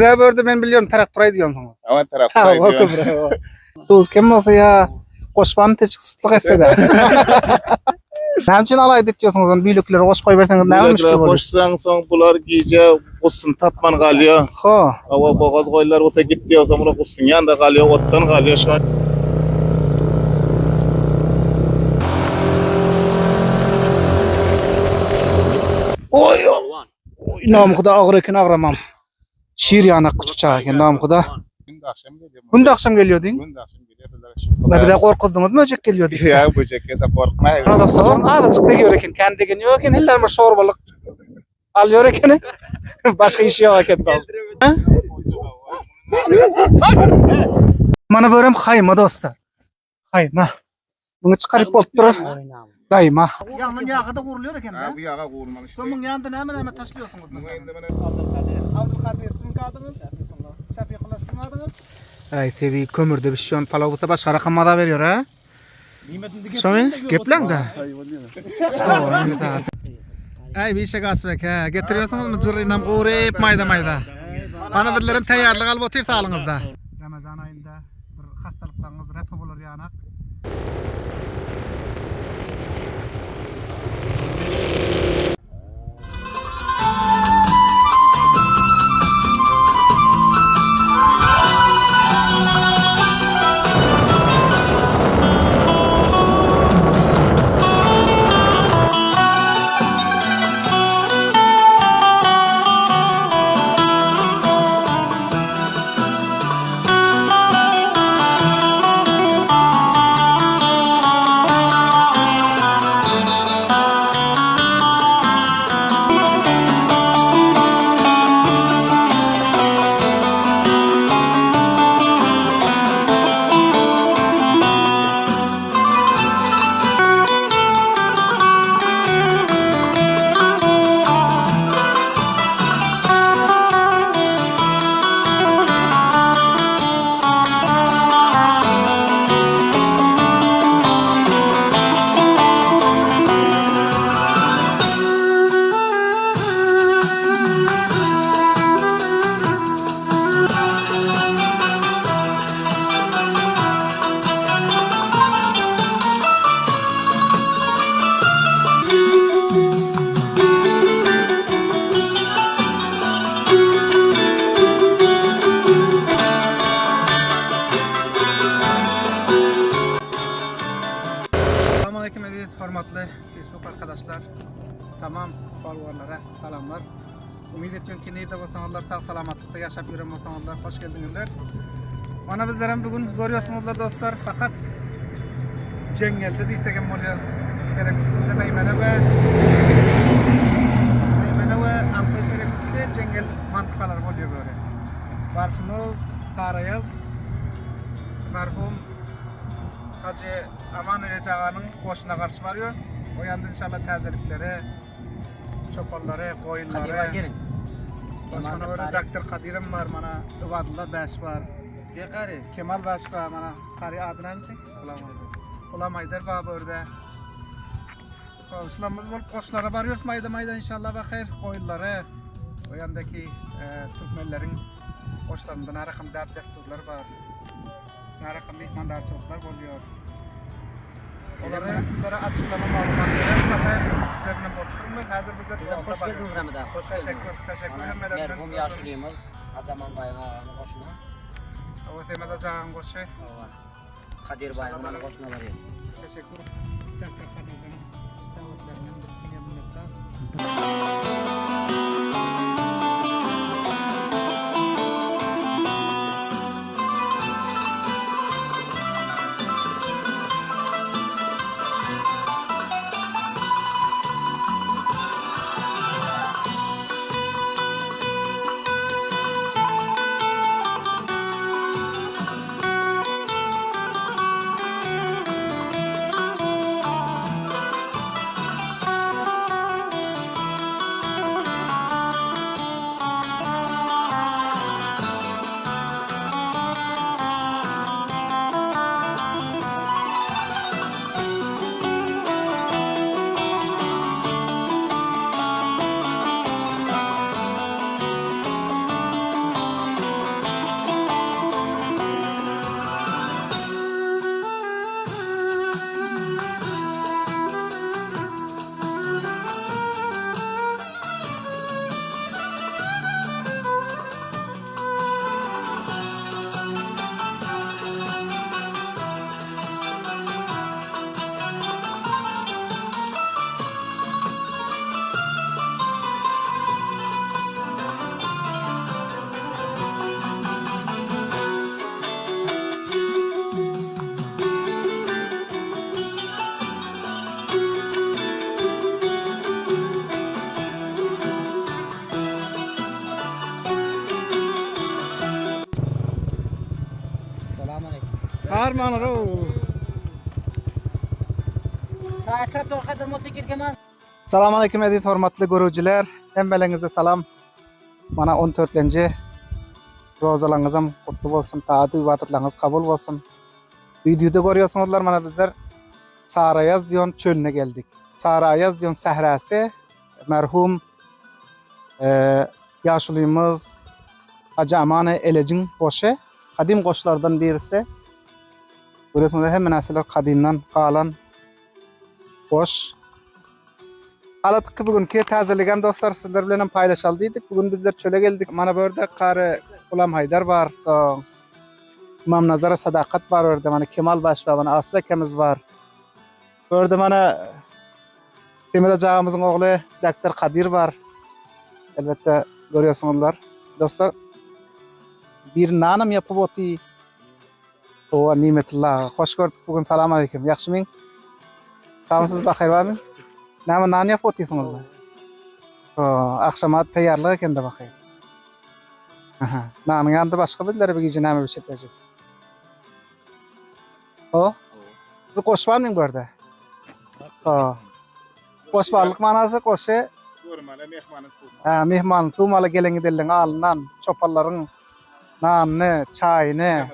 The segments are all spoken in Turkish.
Size böyle ben biliyorum traktörü diyorsunuz. Ama tarafta diyor. Tuz kim olsa ya koşmanı teçik sutluk etse de. Ne için alay diyorsunuz onu büyükleri koş koy verseniz ne olmuş gibi oluyor? Koşsan son bular giyece kussun tapman kalıyor. Ha. Hava boğaz koylar olsa gitti o zaman kussun yanında kalıyor, ottan kalıyor şu an. Oy. Namıkda ağır eken ağramam. Şiir yanak küçük çağ eken namıkda. Günde akşam geliyor. Günde akşam geliyor deyin. Günde akşam geliyor. Ne bize korkuldunuz mu öcek geliyor deyin. Ya böcek kese korkmayın. Arada sorun ağda çıktı geliyor eken. Kendi degen yok eken. Hiller bir sorbalık. Alıyor eken. Başka işi yok eken. Mana börem hayma dostlar. Hayma. Bunu çıkarıp bolup durur. Dayma. Yanın yağı da kuruluyor eken Ha bu yağa kurulmalı işte. Bunun yanında hemen taşlıyorsunuz. Bu indi bana Abdülkadir sizin adınız. Şafiqullah sizin adınız. Ay tabii kömürde bir şey on palavutta başka rakamada veriyor ha. Şöyle geplen de. Ay bir şey gasbek ha. Getiriyorsunuz mu cırrıynam qo'rib mayda. Mana bizlerin tayyorlik alıp o'tirsa alыңızda. Ramazan ayında bir hastalıklarınız rapa bolur yanak. Hormatly Facebook arkadaşlar, tamam followerlara salamlar. Umid ediyorum ki nerede bolsaňlar sağ salamatlıkda yaşap ýören bolsaňlar hoş geldiňizler. Mana bizler bugün görüyorsunuzlar dostlar, fakat jengelde diýsek hem bolýar. Sereküsünde Meýmene we Ankoy Sereküsünde jengel mantikalar bolýar böyle. Barşymyz Sarayaz merhum Hacı Aman Recağan'ın koşuna karşı varıyoruz. O yanda inşallah tazelikleri, çopanları, koyunları. Başka böyle Dr. Kadir'im var, mana Ivadullah Baş var. Kemal Baş var, mana Kari adına mı tek? Olamaydır var burada. Koşularımız bol koşulara varıyoruz mayda inşallah ve hayır koyunları. O yandaki Türkmenlerin koşularında ne rakam desturlar var. Ne rakam mihmandarçılıklar oluyor. Onları sizlere açıklama malumatları fakat üzerine borçluyum. Hazır bizler hoş geldiniz Ramazan. Teşekkür ederim. Merhum yaşlıyımız. Azaman Bayağı'nın koşuna. O temada Cahan Koşu. Kadir Bayağı'nın koşuna varıyor. Teşekkür. armanır o. Saat da kadar mutlu kirkeman. Assalamu alaykum aziz hormatly görüjüler. Hemmeleňize salam. Mana 14-nji rozalaňyzam gutly bolsun, taat ibadatlaryňyz kabul bolsun. Videoda görýärsiňizler, mana bizler Sarayaz diýen çölüne geldik. Sarayaz diýen sährasy merhum ýaşulymyz Hacı Amany Elejiň goşy, kadim goşlardan birisi. Görýärsiňiz hem näsiller kadimdan galan goş. Alatyk bugünkü täzeligen dostlar sizler bilen paýlaşaldyk. Bugün bizler çöle geldik. Mana bu ýerde Kary Gulam Haydar bar, soň İmam Nazara Sadakat bar ýerde, mana Kemal Başba, mana Asbekemiz bar. Bu ýerde mana Temel jağımyzyň ogly Doktor Kadir bar. Elbette görýärsiňizler. Dostlar bir nanam ýapyp oty. O nimetullah. Hoş gördük bugün. Salam alaykum. Ýaxşymyň? Tamamsyz bahyr barmy? Näme nan ýapyp otýarsyňyzmy? Akşama taýýarlyk ekende bahyr. Aha. Nanyň ýanynda başga birlere bir gije näme pişiripjeksiz? Siz goşbarmyň bu ýerde? Goşbarlyk manasy goşy Görmeli mehmanın suğma. mehman suwmaly geleni dellen alynan çopallaryň nanyny, çaýyny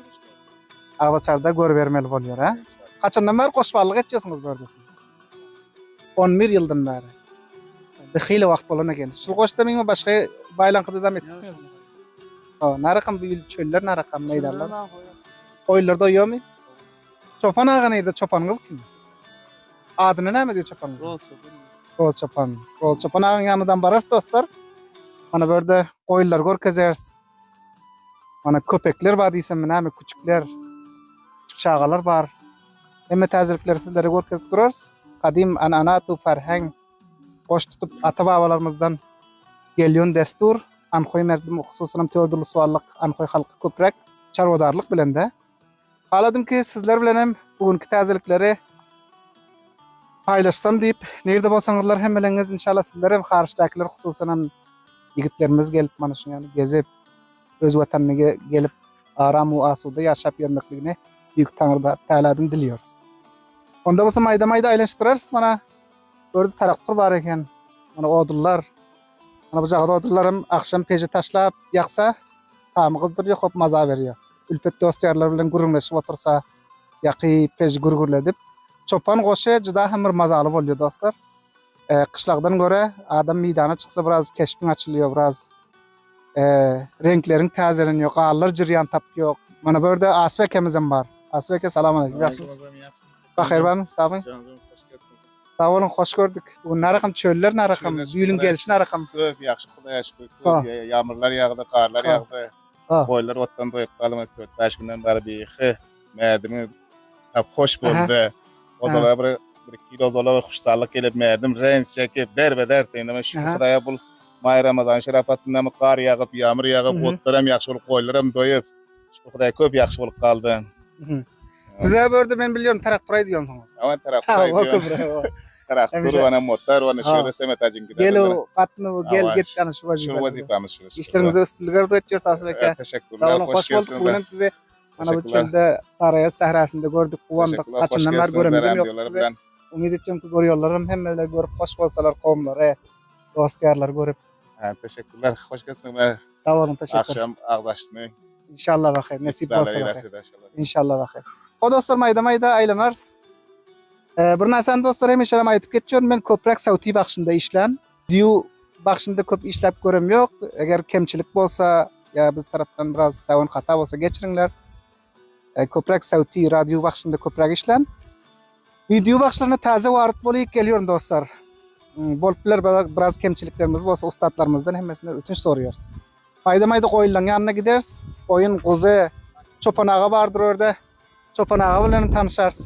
agdaçarda görbermeli bolýar ha. Kaçandan beri goşbarlyk etýärsiňiz bu ýerde siz? 11 ýyldan beri. Hili wagt bolan eken. Şol goşda meňe başga baýlankyda da etdiňizmi? Narakam bu ýyl çöller, narakam meýdanlar. Oýlar doýýarmy? Çopan ağa näde çopanyňyz kim? Adyny näme diýip çopanyňyz? Gol çopan. Gol çopan ağaň ýanydan barar dostlar. Mana bu ýerde goýlar görkezers. Mana köpekler bar diýsem näme küçükler, küçük çagalar bar. Hemme täzelikleri sizlere görkezip durars. Kadim ananatu farhang goş tutup ata-babalarymyzdan gelýän destur. Anhoy merdim hususan tördürli suallyk anhoy halky köprek çarwadarlyk bilen de. Haladym ki sizler bilen hem bugünkü täzelikleri paýlaşsam diýip, nerede bolsaňyzlar hemmeleňiz inşallah sizler hem harçdakylar hususan hem ýigitlerimiz gelip mana şu ýany gezip öz watanyna gelip aram we asuda ýaşap ýermekligini büýük Taňryda tälädin dilýäris. Onda bolsa maýda-maýda aýlaşdyrarys, mana gördi taraktur bar eken. Mana odurlar. Mana bu jagda odurlar hem akşam peji taşlap ýaksa tamy gyzdyrýar, hop maza berýär. Ülpet dostlarlar bilen gurulmaşyp otursa, ýaky peji gurgurledip çopan goşy juda hemir mazaly bolýar dostlar. Kışlagdan göre adam meýdana çyksa biraz keşpiň açylýar, biraz renkleriň täzelenýär, gallar jirýan tapýar. Mana bu ýerde Asbekemiz hem bar. Asbeke salam alaykum. Ýaşmysyz? Bahyr barmy? Sağmy? Sağ olun, hoş gördük. Bu narakam çöller, narakam büýülüň gelişi narakam. Köp ýaxşy Hudaýa şükür. Ýağmurlar ýagdy, garlar ýagdy. Goýlar otdan doýup galyp 4-5 günden beri beýi. Merdimi hep hoş boldy. Ozalar bir iki ozalar hoşsallyk gelip merdim renç çekip derbeder diýende şu Hudaýa bul maý Ramazan şerapatynda gar ýagyp, ýağmur ýagyp, otlar hem ýaxşy bolup, goýlar hem doýup. Şu Hudaýa köp ýaxşy bolup galdy. Size bu ýerde men bilýän taraktur diýýärsiňiz. Ama taraktur. Taraktur wana motor wana şöyle semet ajyn gider. Gel o patny gel git ana şu Şu wazifamiz şu. İşlerinizi üstünlüğe edeceğiz Asbeke. Teşekkürler. Sağ olun, hoş bulduk. Bugün sizi ana bu çölde Sarayaz sährasynda gördük. Uwandyk. Kaçyndan beri göremizem ýok sizi. Umid etdim ki görýärlerim, hemmeler görüp hoş bolsalar gowmlar, dostlarlar görüp. Teşekkürler. Hoş geldiniz. Sağ olun, teşekkür. Akşam ağlaşdyny. İnşallah bahyr, nasip bolsa bahyr. İnşallah bahyr. O dostlar maýda-maýda aýlanars. Bir näseni dostlar hemişe aýtyp geçýär, men köprek sawty bagşynda işlän. Diýu bagşynda köp işläp görem ýok. Eger kemçilik bolsa ýa biz tarapdan biraz sawun hata bolsa geçiriňler. Köprek sawty radio bagşynda köprek işlän. Video bagşlaryna taze waryt bolyp gelýär dostlar. Boluplar biraz kemçiliklerimiz bolsa ustadlarymyzdan hemmesine ötünç sorýarys. Maýda-maýda goýulan ýanyna gideriz. Oyun guzy çopan ağa bardyr ýerde. Çopan ağa bilen tanışarsy.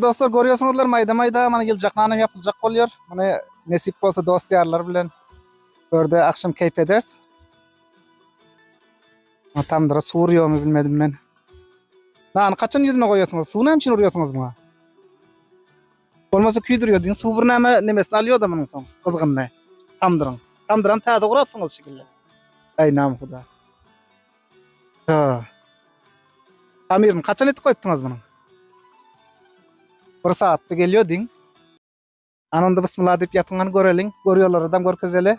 Dostlar görüyorsunuzlar maýda-maýda mana ýyljak ýapyljak bolýar. Mana nesip bolsa dost ýarlar bilen görde akşam keyp eders. Tamdyra Suriýamy bilmedim men. Nan kaçan ýüzüne goýýarsyňyz? Suwny hemçin urýarsyňyz mı? Bolmasa küýdürýär diýin. Suw bir nämesini alýar da munyň soň. Kızgyny. Tamdyran täze gurapsyňyz şekilde. Aýnam Huda. Ha. Tamirini kaçan etip koyuptunuz bunu? Bir saatte geliyor din. Anında bismillah deyip yapınganı görelim. Görüyorlar adam görkezeli.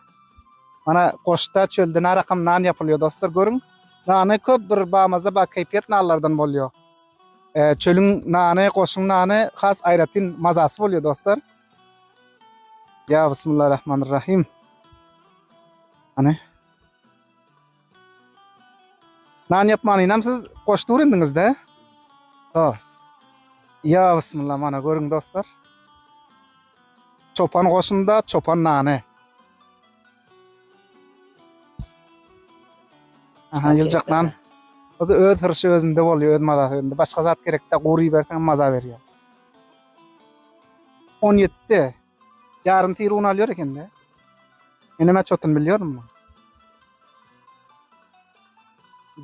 Mana koşta çölde ne rakam nan yapılıyor dostlar görün. Nane köp bir bağmaza bak keyfiyet nallardan boluyor. Çölün nane, koşun nane has ayratin mazası oluyor dostlar. Ya bismillahirrahmanirrahim. Hani nan yapmanı inamsız koştu öğrendiniz de. Ha. Ya bismillah mana görün dostlar. Çopan koşunda çopan nane. Aha yılcaklan. O da öz hırşı özünde oluyor, öz mazası özünde. Başka zat gerek de quri bersen maza veriyor. 17'de yarın tirun alıyor eken de. Eneme çotun biliyor musun?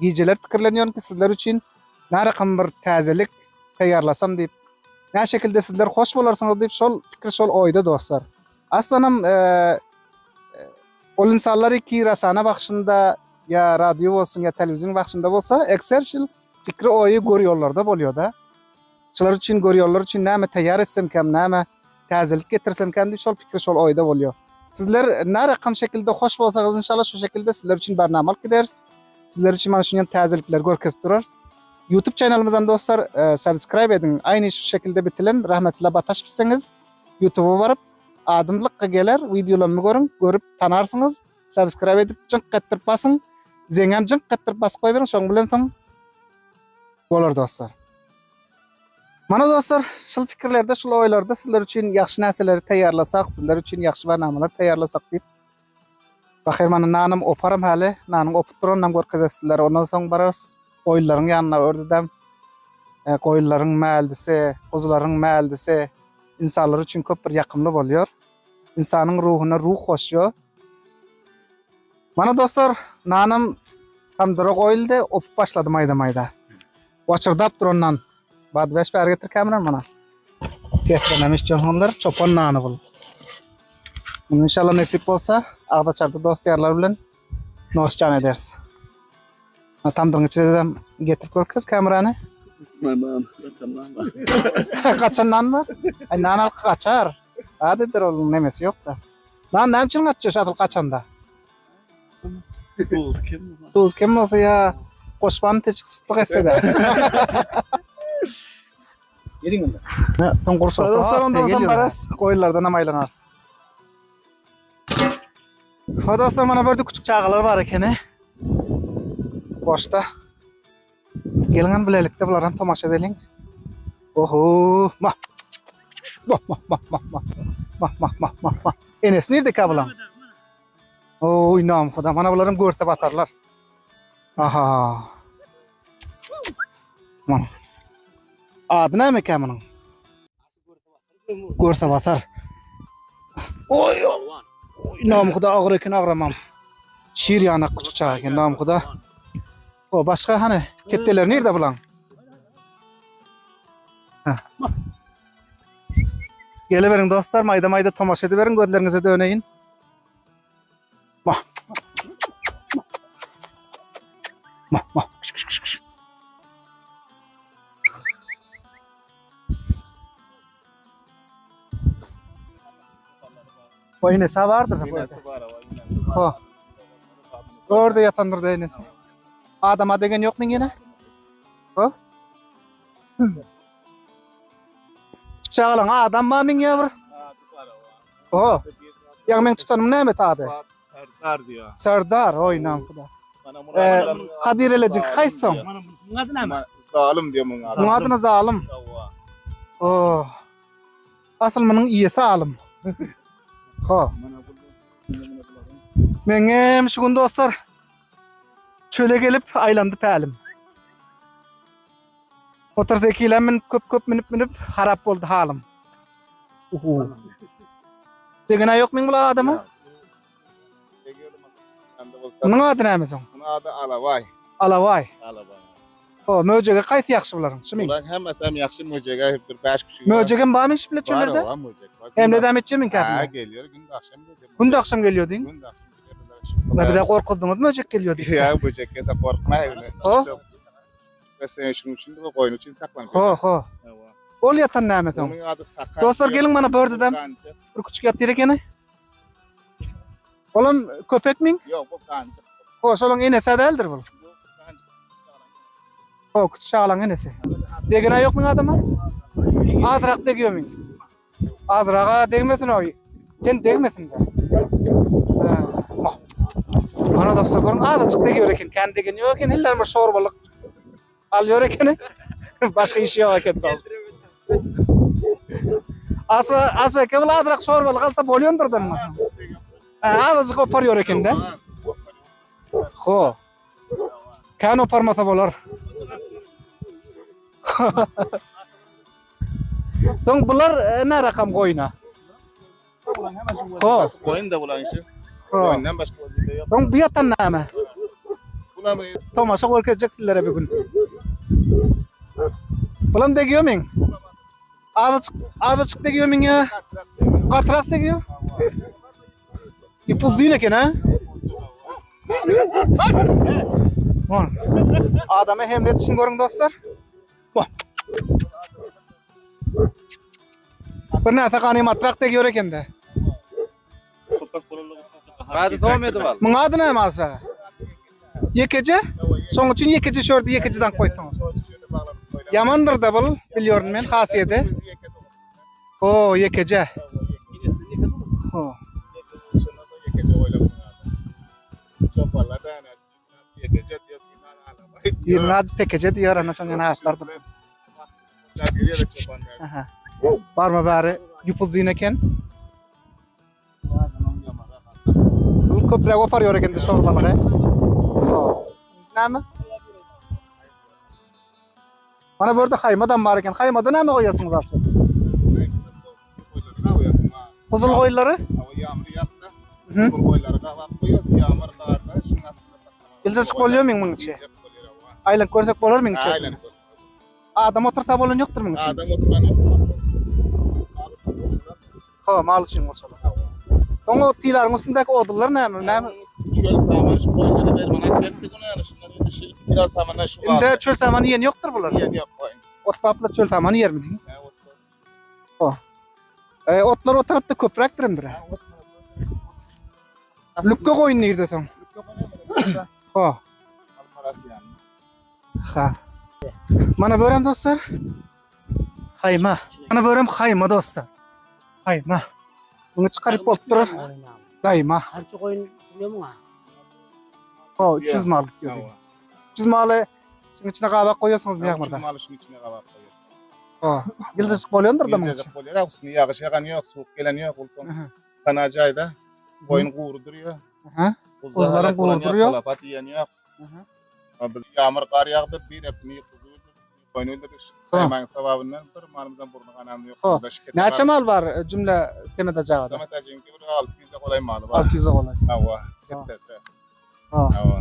Geceler fikirleniyorum ki sizler için ne rakam bir tazelik tayarlasam deyip ne şekilde sizler hoş bolarsanız deyip şol fikir şol oyda dostlar. Aslında ol insanlar ki rasana bakışında ya radyo olsun ya televizyon bakışında olsa ekser şil fikri oyu görüyorlar da boluyor da. Şular için görüyorlar için näme tayar etsem kem näme tazelik getirsem kem deyip şol fikri şol oyda boluyor. Sizler ne rakam şekilde hoş bolsanız inşallah şu şekilde sizler için barnama alıp gideriz. Sizler için mana şundan tazelikler görkezip durarız. YouTube kanalımızdan dostlar subscribe edin. Aynı şu şekilde bitilen rahmetli bataş bilseniz YouTube'a varıp adımlıkka gelir videolarımı görüp tanarsınız. Subscribe edip cınk ettirip basın. Zengam cınk ettirip bas koy verin. Şoň bilen soň bolar dostlar. Mana dostlar şol fikirlerde, şol oýlarda sizler için ýaxşy näseleri taýýarlasak, sizler için ýaxşy barnamalar taýýarlasak diýip Bahir mana nanım oparam hali, nanım opup duranam görkezesizler. Ondan soň baras koyunlaryň ýanyna ördüdem. Koyunlaryň mäldisi, kuzularyň mäldisi insanlar için köp bir ýakymly bolýar. İnsanyň ruhuna ruh goşýar. Mana dostlar, nanım tamdyra goýuldy, opup başlady maýda-maýda. Waçyrdap durandan bad beş bäri getir kameran mana. Getirememiş joňlar çopan nany bul. İnşallah nasip bolsa, Ağdaçarda dost ýarlar bilen noşcan ederiz. Tamdyryň içinde getirip görkez kamerany. Kaçan nan var? Ay nan al kaçar. Adydyr ol nemesi yok da. Nan näme üçin kaçýar şadyl kaçanda? Tuz kim bolsa ya koşman teçik sutluk etse de. Yedin onda. Ton kursa. Ondan sonra baras koyunlardan amaylanarız. Dostlar mana bir küçük çağalar var ekeni. Boşta. Gelin bilelikde bulardan tamaşa edelim. Oho, mah. Mah. Enes nerede kabılan? Oy nam Xuda, mana bularım görse batarlar. Aha. Mana. Adı näme kamanın? Görse batar. Oy. Nam Xuda ağır eken ağramam. Şir yanak küçük çağı eken nam Xuda. O başka hani ketteler nerede bulan? Geliverin dostlar, mayda tamaşa ediverin, gözlerinize döneyin. Mah. O inesi vardır. Inesi var. Ha. Orada yatandırdı inesi. Adama degen yok mu yine? Ha? Çağlan adam mı min yavru? Oh. Yang men tutanım näme tadı? Serdar diyor. Serdar oynam Xuda. Kadir elecek kaysın? Bunun adı näme? Zalim diyor bunun adı. Bunun adına zalim. Oh. Asıl bunun iyisi alim. Ha. Meňem şu gün dostlar çöle gelip aylandy pälim. Oturdakiler men köp minip harap boldy halim. Degene yok men bula adama? Bunun adı näme soň? Bunun adı Alavay. Alavay. Alavay. O möjege gaýty ýakşy bularyň. Şumy? Bular hemmesi hem ýakşy möjege bir 5 kişi. Möjegem barmy bile çölerde? Var möjeg. Hem de demet ýemin Ha käpli. geliyor günde akşam geliyor. Günde akşam geliyor diň. Günde akşam geliyor. Ne bize korkuldunuz mu öcek geliyor diye. Ya böcek kese korkmayın. O? Sen şunun için de koyun için saklan. Ho. Ol yatan näme Onun adı Sakar. Dostlar gelin bana bördüdem. Bir küçük yat yere gene. Oğlum köpek min? Yok bu kancık. Ho, şolun enesi değildir bu. Ho, küçük şağlan enesi. Degene yok mu adama? Azrak degiyor min. Azrağa degmesin o. Sen degmesin de. Ana dostlar görün azıcık degiyor eken. Kendi degen yok eken. Hiller bir şorbalık. Alıyor eken. Başka işi yok eken. Asva kebul azrak şorbalık alta boluyondur denmezsin. Azıcık oparıyor eken de. Ho. Kan oparmasa bolar. Soň bular ne rakam koyuna? Ho. Koyun da bulan işi. Ho. Koyundan başka bir şey yok. Soň bu yatan näme? Buna mı? Tomaşa görkezjek sizlere bugün. Bulan degiyor min? Azıcık degiyor min ya. Katrak degiyor. İpuzluğun eken ha? Bon. Adama hemlet için görün dostlar. Bon. Bir näse gany matrak degiyor eken de. Hadi devam edip al. Muň ady näme asba? Yekece? Soň üçin yekece şördi yekeceden koýsaňyz. Yamandır da bul, biliyorum men hasiyeti. O yekece. Ho. Yirnaz pekece diyor ana soňa näslardy. Aha. Barma bari yupuzdyň eken. Bu köprek oparıyor eken de şorbalygy. Ho. Näme? Mana burada haymadan bar eken. Haymada näme goýasyňyz asly? Kuzul goýlary? Yağmur yağsa, kuzul goýlary gawap goýýar, yağmur garda, şuna Ilçe bolýar min muň içe. Aylan körsek bolar min içe. Aylan. Adam oturta bolan ýokdur muň içe. Adam oturan yok. Ho, mal üçin bolsalar. Soň o tiýlaryň üstündäki odullar näme? Näme? Şöyle saman şu koyunları ver bana tepki bunu yani şunları bir şey biraz samana şu Inde çöl samanı ýen ýokdur bular. yani yok koyun. Otpapla çöl samanı ýermi diýin? Ya otur. Otlar o tarapda köprekdirimdir. Lükke goýun nerede soň? Ho. Alparası yani. Ha. Mana börem dostlar. Hayma. Mana börem hayma dostlar. Hayma. Bunu çıkarıp bolup durur. Dayma. Harçı koyun biliyor musun? O 300 mal diyor. 300 malı şunun içine kabak koyuyorsunuz bir yakmada. Malı şunun içine kabak koyuyorsun. O. Yıldızlık bolýandyr da mı? Yiyecek bolýar, üstüne yağış yağan yok, soğuk gelen yok. Olsun. Kanacayda koyun guurduruyor. Kuzların guurduruyor. Kalapat yiyen yok. Yağmur kar yağdı, bir hepini kuzu koyun öldürdük. Saymanın sababından bir malımızdan burnu kanam yok. Näçe mal var cümle Semet Ajagada? Samet Ajagada bir 600'e kolay malı var. 600'e kolay. Hava, gittese. Ha. Hava.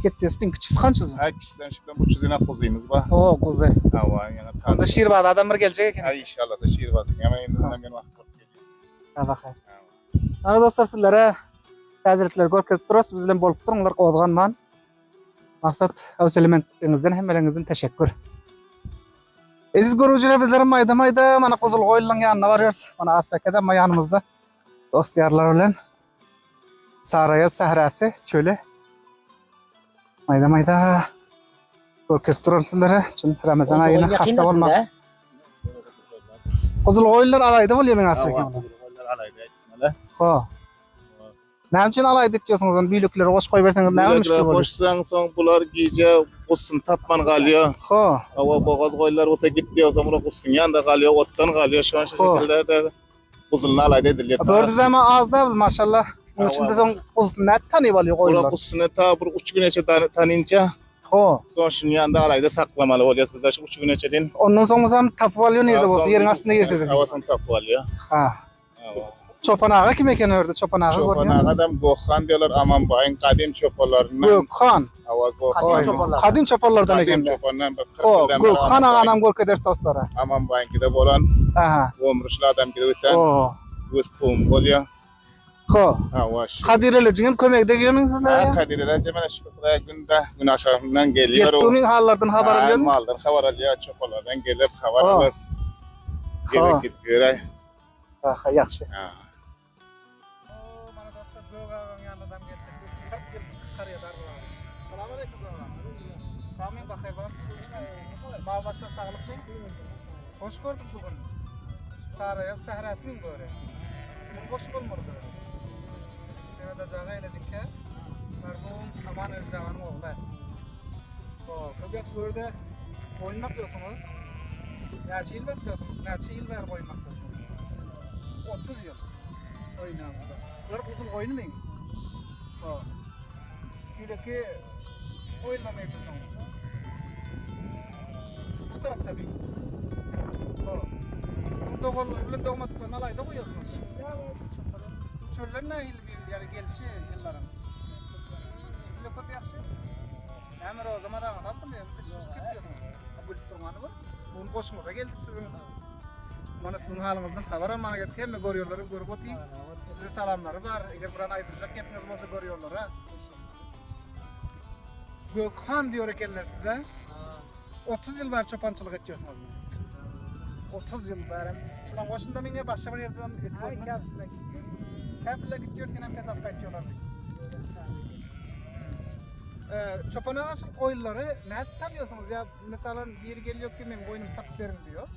Ketdestin kiçisi kançyzy? Ha, kişiden şüphem bu çizine kuzuyumuz var. O kuzu. Hava, yani Onda şirbaz adam bir gelecek eken. Ha, inşallah da şiir bazı. Ama endinden ben vakit geliyor. Ha bakay. Ana dostlar sizlere täzelikler görkezip durasy, biz bilen bolup durňlar, gowuzganman. Maksat howselementinizden hemmelerinizden teşekkür. Aziz görüjüler, bizlerim mayda mana kuzul goýulan ýanyna barýarys. Mana Asbekede ýanymyzda dostýarlar bilen Saraya sahrasy çölü. Mayda görkezip durasylary üçin Ramazan aýyna hasta bolmak. Kuzul goýular alayda bolýar men Asbekede. Ho. Näme üçin alayda diýýärsiňiz? Onu büýlükleri goş goýup berseňiz näme müşkil bolýar? Koşsaň soň bular gije gussun tapman galýar. Ho. Awa boğaz goýlar bolsa gitdi, o zaman gussun ýanda galýar, otdan galýar. Şu şekilde de guzulna alayda edilýär. Börde de az da maşallah. Onun içinde soň guzulny näme tanyp alýar Bular goýular? gussuny ta bir 3 güneçe tanynça, Ho. soň şunu ýanda alayda saklamaly bolýar. Bizde şu 3 güneçeden Ondan soň sen tapyp alýar nerede bolsa ýeriň astyna ýertedi. Awasan tapyp alýar. Ha. Çopan ağa kim eken ördi? Çopan ağa Çopan görýän. adam Gökhan diyorlar, aman bayın kadim çopanlarından. Gökhan. Hava Gökhan. Kadim çopanlardan Kadim eken. çopandan bir 40 O yıldan beri Gökhan ağanam görkeder dostlara. Aman bayın gide bolan, Aha. ömrüşlü adam gide öten, O. göz kum bolya. Ho. Ha waş. Kadireleciğim kömekde geliyorsun sizler Ha ya. Kadir'e cemene şu kadar günde gün aşağımdan geliyor o. Gettiğin hallardan haber Ha, alıyorsun. maldan haber alıyor, çokolardan gelip haber Ha. alır. Ha. Gelip gidip göre. Ha, yaxşı. Ha. Mana dostlar Göğağın yanından geldik. Karıya darlar. Selamünaleyküm Göğağın. Samin bakay var. Mal başta sağlık mı? Hoş gördük bugün. Saraya sahrasının göre. Bu hoş olmadı böyle. Sevada jaga elejikka. Merhum Aman Eljagan'ın oğlu. O, köpek böyle oynamak diyorsunuz. Neçe yıl bekliyorsunuz? Neçe yıl ver oynamak diyorsunuz? 30 yıl oynandı. Bir uzun oynamayın. O. Şuradaki oynamaya diyorsunuz. Bu tarafta bir. O. Doğal, bilen doğmadıklarını alayda koyuyorsunuz. Çöller ne yıl bir, yani gelişi yılların. Şimdi köpek yakşı. Hemen o zaman da anlattım ya, biz sus gidiyorsunuz. Bulup durmanı var. Bunu koşmaya geldik sizin. Bana sizin halınızdan haber almana geldik. Hem de görüyorları görüp otayım. Size salamları var. Eğer buranı aydınacak hepiniz olsa görüyorlar ha. Gökhan diyor ekenler size. 30 yıl var çopançılık ediyorsunuz. 30 yıl var. Şuran koşunda mene başka bir yerden etkiyorsunuz. Kapıla gidiyor senem hesap kaçıyorlar. Çopana aşık oyunları ne tanıyorsunuz ya? Mesela biri geliyor ki benim oyunum tak verin diyor.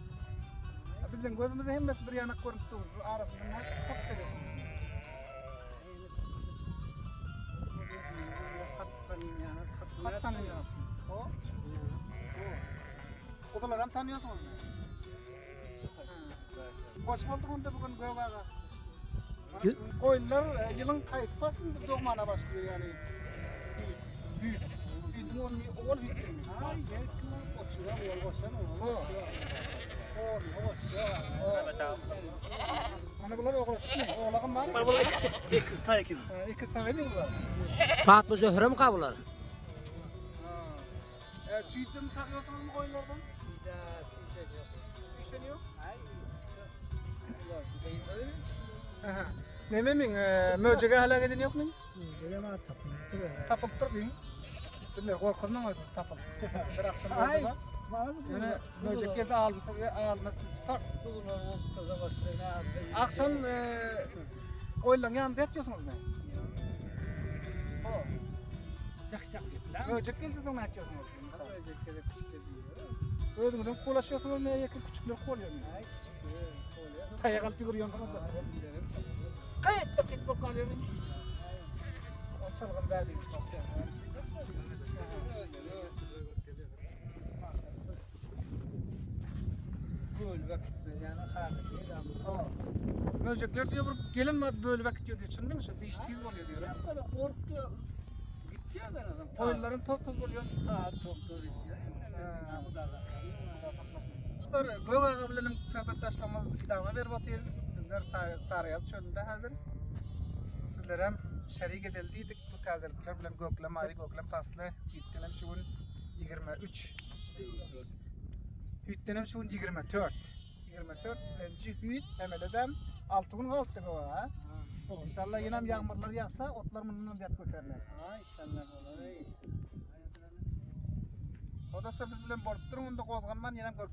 Bizden gözümüze hem de bir yanak görüp dururuz. Arasında ne tak veriyorsunuz? Hat tanıyorsunuz. O? Odalar hem tanıyorsunuz mu? Hoş bulduk onda bugün Göğağ'a. Oyunlar yılın kayısı pasında doğmana başlıyor yani. Büyük. Büyüdüm oğul büyüktür mü? Ay, geldim. Oçuğa oğul başlan oğul. Mana bular oğul çıkmıyor. Oğlağım var mı? Var ikisi ta ikisi. İkiz tane mi var? Fatma Zöhre mi kabular? Sütü mü takıyorsunuz mu oyunlardan? Bir şey yok. Nememin möcege hala giden yok mu? Tapıp dur deyin. Bilmiyorum korkundan mı tapıp? Bir akşam oldu da. Yani möcege de alması tutar. Akşam oylan yanında yatıyorsunuz mu? Möcege de ne yatıyorsunuz? Özünüzden kolaşıyorsunuz mu? Yakın küçükler koyuyor mu? Kayakan figürüyorsunuz da. Kayıt da kit bakalım. O çalgın verdiğim çok ya. Böyle vakit yani harika. Möcekler diyor gelin mi böyle vakit diyor düşündün mü? Değiştiğiz oluyor diyor. Böyle korkuyor. Gidiyor da adam. Oyunların toz oluyor. Ha toz oluyor. Göğağ'a bilenim söhbetleşmemiz idame verip oturuyor. Bizler Sarayaz çölünde hazır. Sizler hem şerik edildiydik bu tazelikler bilen Göklem, Ari Göklem Paslı. Hüttenem şu gün 23. Hüttenem şu gün 24. 24. Enci hüt emeleden 6 gün kalktı Göğağ'a. İnşallah yine yağmurlar yağsa otlar bundan yat götürürler. İnşallah olur. O da biz bilen borp durun onda kozganman yine gör.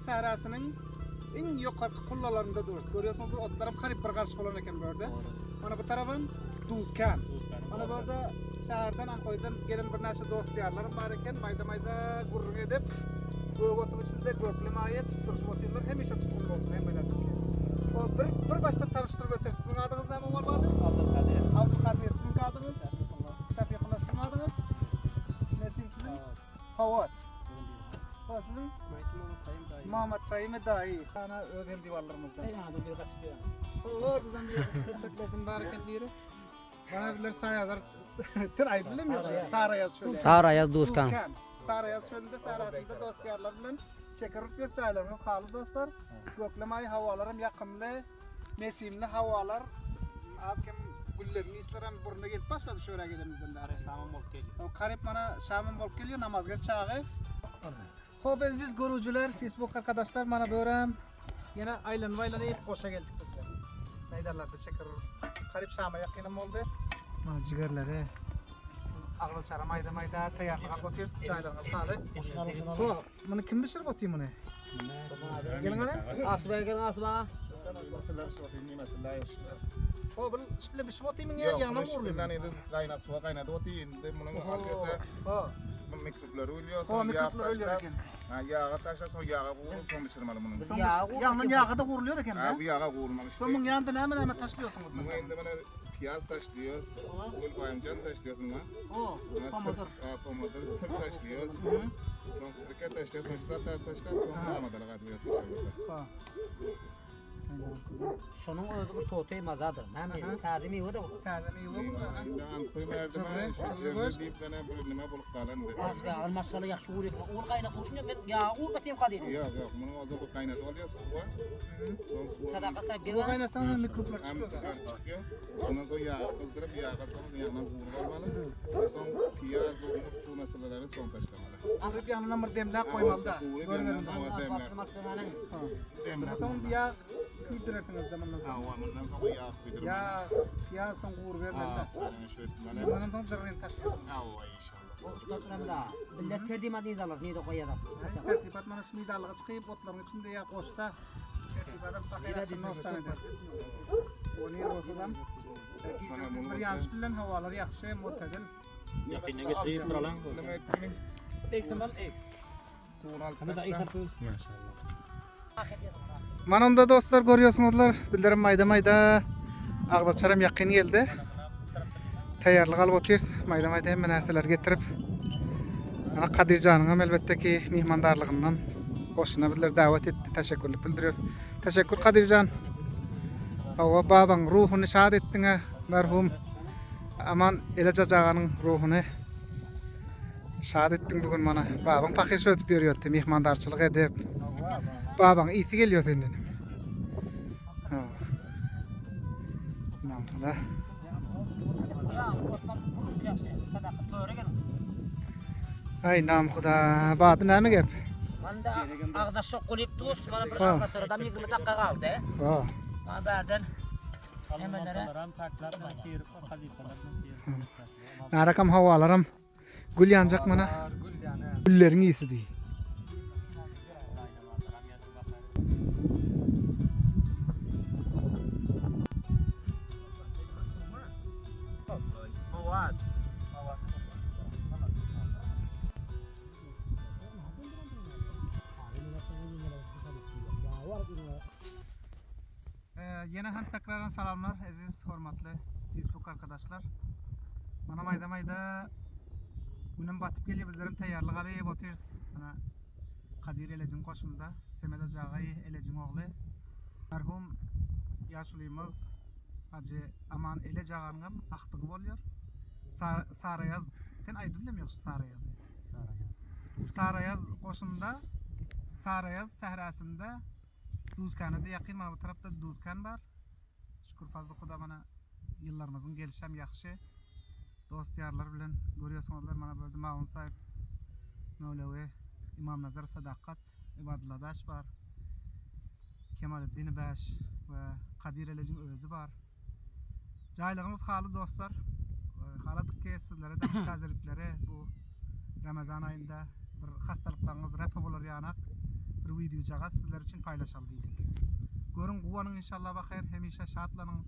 Sahrasının en yukarı kullalarında durur. Görüyorsunuz otlar hep garip bir karşı olan eken böyle. Mana bu tarafın Duzkan. Mana burada şehirden Ankoy'dan gelen bir neçe dost yarlarım var eken mayda gurur edip Göğotun içinde Göklem ayet tutturuşup otuyorlar. Hem işe tutulur olsun hem böyle. O bir başta tanıştırıp öter. Sizin adınız ne olmadı? Abdülkadir. Abdülkadir sizin adınız? Şafiqullah sizin adınız? Nesim sizin? Havat. O sizin? Muhammed Fahimi dahi. Ana ödem divarlarımızdan. Oradan bir tıkladım barakat biri. Bana bilir sayalar tır ay bilmiyor. Sarayaz şöyle. Saraya Duzkan. Sarayaz çölünde sarasında dostlarlar bilen çekerip bir çaylarınız halı dostlar. Göklemay havalarım yakımlı, nesimli havalar. Abkim güllerini islerim buruna gelip başladı şöyle gelemizden beri. Şamın bol geliyor. Karip bana Şam'ın bol geliyor namazgır çağı. Xo'p aziz görücüler, Facebook arkadaşlar mana börem yine aylanıp qo'sha keldik bizlar. Maydalarda chekar. Qarib Şam'a yaqinim oldu. Mana jigarlari ag'laçara mayda tayyorlab o'tirsiz, joylaringiz hali. Xo'p, buni kim pishirib o'taymi buni? Keling ana. Asba ekan asba. Xo'p, buni ishbilib pishib o'taymi ya, yana Bundan endi qaynab suva qaynadi o'ti endi buning albatta Xo'p. mikroblar o'lüyor. Xo'p, mikroblar o'lüyor ekan. Ha, yağı taşla sonra yağı vurup son pişirmeli bunun. Yağın yağı da vuruluyor ekan Ha, da. bu yağı vurulmalı işte. Bunun yanında neme taşlıyorsunuz Bunu bunu? endi mana piyaz taşlıyoruz. Gül bayamcan taşlıyoruz buna. Oo, pomidor. Pomidor sır taşlıyoruz. Son sirke taşlıyoruz. Sonra taşlar sonra ramadana katıyoruz inşallah. Ha. Şunun özü bir totay mazadır. Näme tazimi ýa-da bu. Tazemi yok mu? Ben koy verdim. Çırrı Deyip bana bir nima bulup kalandı. Asba almaşaly ýaxşy uğrayk. Ol gaýnap bolşun men ýa uğur batym gadyr. Yok bunun azı bu kaynatı oluyor suva. Son suva. Sadaqa Bu saýdylar. kaynasan mikroplar Hem çıkıyor. çıkıyor. Ondan sonra yağı kızdırıp yağı sonra yağından vurup almalı. Son piyaz, umur, şu meseleleri son taşlamalı. Arıp yanına bir demler koymalı da. Vurup Görüverin yanından de. hava demler. Demler. Son ya küldürersiniz zamanla. Ha, ondan sonra yağ koydurup. Ya son uğur vermeli de. Yani şöyle bana. Bundan sonra zırhını taşlıyorsun. Ha, o inşallah. Ustatlarımda. Billet terdimat nidalar, neydi koyadar. Tertibat mana şu midalığa çıkıp otların içinde ya koşta. Tertibadan pakayla şimdi olsan eder. Onu yer olsalam. Bir yanlış bilen havalar yaxşı, mutedil. Yakından getirip duralan. Nima etding? Eksemal eks. Suğun altı Hamda taşlar. ekar koyuş. Mana onda dostlar görüyorsunuzlar. Bildirim mayda ağdaçaram yakın geldi. Tayyorlik alıp otyrs. Mayda hemen narsalar getirip. Ana Kadircan'ın elbette ki mihmandarlığından boşuna bizler davet etti. Teşekkürlük bildiriyoruz. Teşekkür Kadircan. Hava baban ruhunu şad ettin ha. Merhum aman Elece Ağa'nın ruhunu şad ettin bugün bana. Baban fakir sötüp yürüyordu. Mihmandarçılık edip. Baban iyisi geliyor senin. Namda. Ay nam xuda. Badı näme gep? Manda ağdaşa qolyp dost, mana bir Ha. ağdaşlardan 20 dakika kaldı. Ha. Mana bärden hemelere Narakam havalarım gül yanacak mana. Güllerin iyisi değil. Yine hem tekrardan selamlar aziz hormatlı Facebook arkadaşlar. Mana mayda günüm batıp geliyor bizlerim tayyorlyk alyp otyrs. Mana Kadir Elejin koşunda Semede Jagay Elejin oğlu merhum yaşlıyımız Hacı Aman Elece Ağa'nın aktığı bolýar. Sarayaz ten aydı bilemiyor Sarayaz. Sarayaz koşunda Sarayaz sahrasında Duzkan'a da yakın, mana bu tarafta Duzkan var. Şükür fazla Xuda mana yıllarımızın gelişem yaxşı. Dost yarlar bilen görüyorsunuzlar mana böyle Mağun sahip Mevlevi İmam Nazar Sadakat İbadullah Baş var. Kemalettin Baş ve Kadir Elejin özü var. Caylığınız halı dostlar. Haladık ki sizlere de tazelikleri bu Ramazan ayında bir hastalıklarınız rap olur yanak. Bir video jaga sizler için paylaşalım dedik. Görün guvanın inşallah bakayır hemişe şatlanın.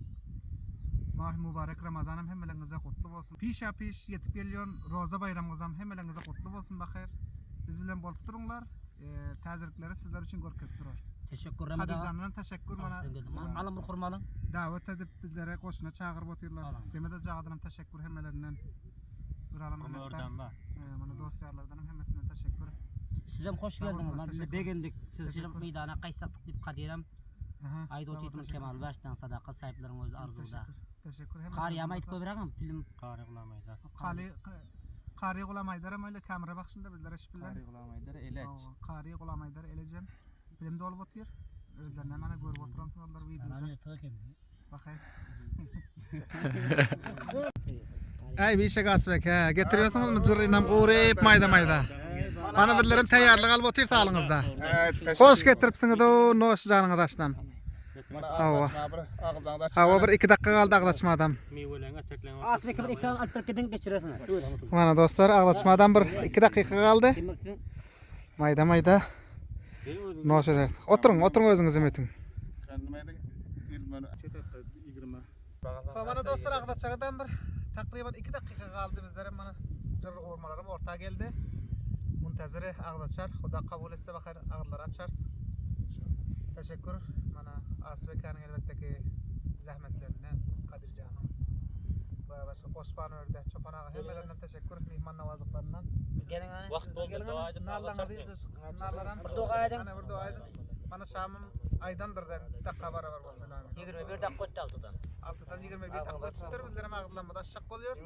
Mah mübarek Ramazanım hemmelinize kutlu olsun. Pişa piş yetip geliyon Roza bayramınızam hemmelinize kutlu olsun bakayır. Biz bilen bolup durunlar. Tazelikleri sizler için görkezip durarız. Teşekkür Ramada. Kadircan'dan teşekkür bana. Alın bir hurmalı. Davet edip bizlere koşuna çağırıp oturlar. Alam. Semede jağdyram teşekkür hemmelerinden. Oradan bak. Mana dostlarlardan hemmesinden teşekkür. Siz hem hoş Sağ olsun, geldiniz. Biz teşekkür. beğendik. Sizin Teşekkür. meydana kaysaktık deyip Kadirem. Ayda otuytum Kemal Baş'tan sadaka sahiplerin öz arzuda. Teşekkür. Kar yamayt koybrağım film Qari qulamaylar. Qari qulamaydar ama öyle kamera bakışında bizlere iş bilen. Qari qulamaylar elach. Qari qulamaydar elejem. Bilimde olup otur. Özlerine mana görüp oturansın onlar videoda. Bakay. Ay bir işe gasbek ha. Getiriyorsunuz mu cırrıynam qurip mayda. Bana birlerim tayyorlik alıp otur sağlığınızda. Hoş getiripsiniz o noş canınız aşnam. Hava bir 2 dakika kaldı ağlaşmadan. Mewelerine teklen. Asbek bir ekran alp kedin geçirirsiniz. Mana dostlar ağlaşmadan bir 2 dakika kaldı. Mayda. Noş eder. Oturun özünüz emetin. Mana dostlar ağlaşmadan bir takriban 2 dakika kaldı bizlere mana cırrı ormalarım orta geldi. Muntazire ağlaşar. Xudo kabul etse bakar ağlar açarız. Teşekkür. Mana Asbekan'ın elbette ki zahmetlerinden Kadircan'ın ve başka Osman Örde, Çopan Ağa hemmelerinden teşekkür. Mihman navazlıklarından. Gelin hani. Vaqt oldu. Nallarına diyeceğiz. Nallarına Bir dua edin. bir dua edin. Mana Şam'ın aydandır den dakika var oldu. 21 dakika öttü altıdan. Altıdan 21 dakika çıktır. Bizlerim ağırlanmada aşak oluyoruz.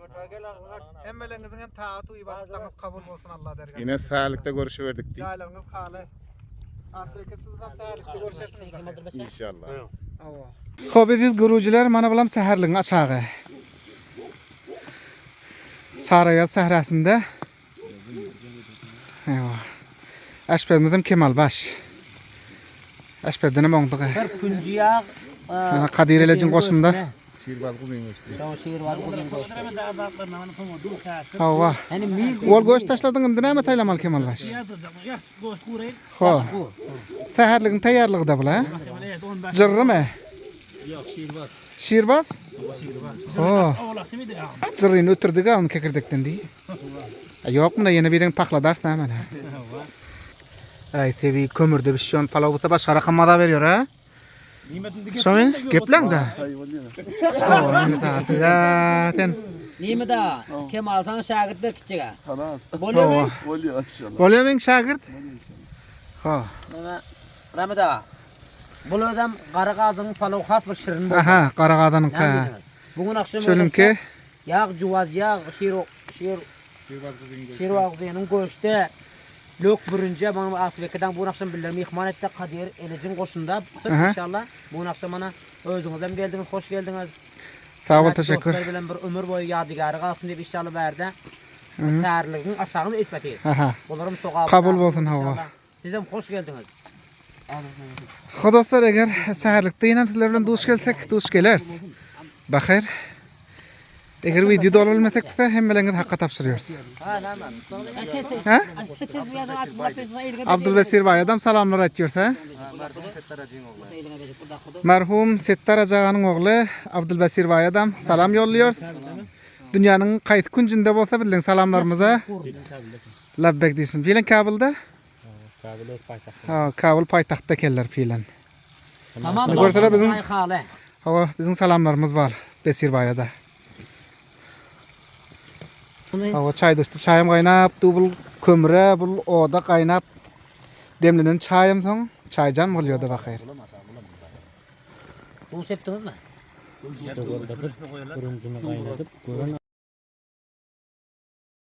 Hemmelerinizin hem taatı ibadetleriniz kabul olsun Allah derken. Yine sağlıkta görüşüverdik diye. Caylarınız hali. Asbek'e siz hem sağlıkta görüşersiniz. İnşallah. Xo'p, aziz gurujilar, mana bilan saharning achag'i. Sarayaz sahrasida. Ayva. Ashpedimiz ham Kemalbash. Ashpedni mo'ngdig'i. Bir kunjiyak. Mana Qadir elejin qo'shinda. Şirbaz kuzuymuş. Tamam şehir var bugün dost. Hava. Hani miz Ol go'sht tashladingmi, nima taylamal Kemalbash? Xo'p. Saharliging tayyorligida bular. Jirrimi? Yo'q, Shirbaz. Shirbaz? Xo'p. Jirrini o'tirdik-a, uni kekirdekdan dey. Yo'q, bunda yana bering paxla darsna mana. Ay, tabii kömürde pişiyon palav bo'lsa boshqa raqamda beriyor ha. Şo'mi? Geplangda. Zaten. Nimada Kemal'dan şagirdler kichega. Xalas. Bo'lmaymi? Bo'lyo inshaalloh. Bo'lyapming shagird? Xo'p. Nima? Ramada. Bulardan qaraqazın palav xat bir shirin bo'ldi. Aha, qarag'adaning qa. Bugun akşam Cho'limki. yağ juvaz yağ şirvaqdining go'shti. Lok birinci bana Asbek'ten bu akşam bildirim ihmal etti Kadir Elejin koşunda inşallah bu akşam bana özünüz hem geldiniz hoş geldiniz. Sağ ol, teşekkür. Dostlar bilen bir ömür boyu yadigarı kalsın diye inşallah verdi. Sağırlığın aşağını etmetiyiz. Aha. Bunlarım sokağa. Kabul olsun hava. Siz hem hoş geldiniz. Xo'p do'stlar, agar saharlikda yana sizlar bilan dush kelsak, dush kelers. Baxir. Agar videoda olmasak desa, hammalaringiz haqqa topshiriyoruz. Ha? Abdulbasir Bayadam salamlar aytıyoruz ha. Merhum Settar Acağanın oğlu Abdulbasir Bayadam salam yolluyoruz. Dünyanın qayt kunjunda bolsa bizning salamlarımıza labbek deysin. Filan Kabulda? Ha, Kabul paytaxtda kellar filan. Tamam. Görseler bizim hali. hava bizim salamlarımız var Besir Bayada. Hava çay düştü. Çayım qaynap, bu kömre, bu oda qaynap. Demlenen çayım soň çayjan bolýardy baxyr. Bunu septiniz mi? Burun cuma kaynatıp.